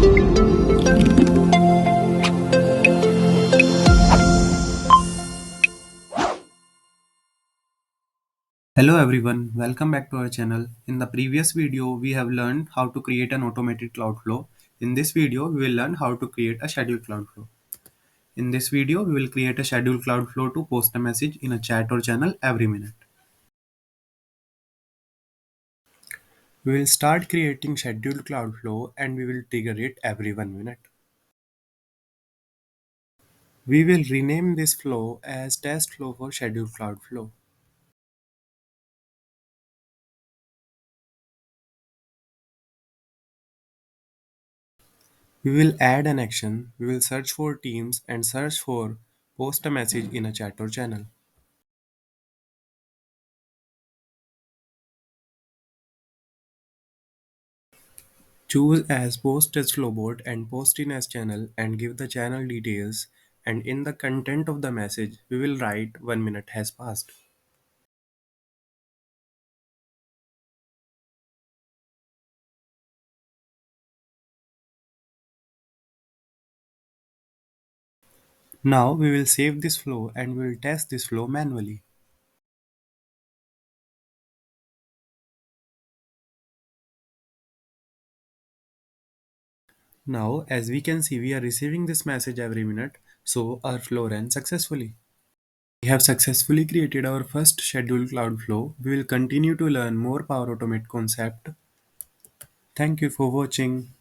Hello everyone, welcome back to our channel. In the previous video, we have learned how to create an automated cloud flow. In this video, we will learn how to create a scheduled cloud flow. In this video, we will create a scheduled cloud flow to post a message in a chat or channel every minute. We will start creating scheduled cloud flow and we will trigger it every 1 minute. We will rename this flow as test flow for scheduled cloud flow. We will add an action. We will search for teams and search for post a message in a chat or channel. Choose as post as flowboard and post in as channel and give the channel details, and in the content of the message we will write 1 minute has passed. Now we will save this flow and we will test this flow manually. Now as we can see, we are receiving this message every minute, so our flow ran successfully. We have successfully created our first scheduled cloud flow. We will continue to learn more Power Automate concept. Thank you for watching.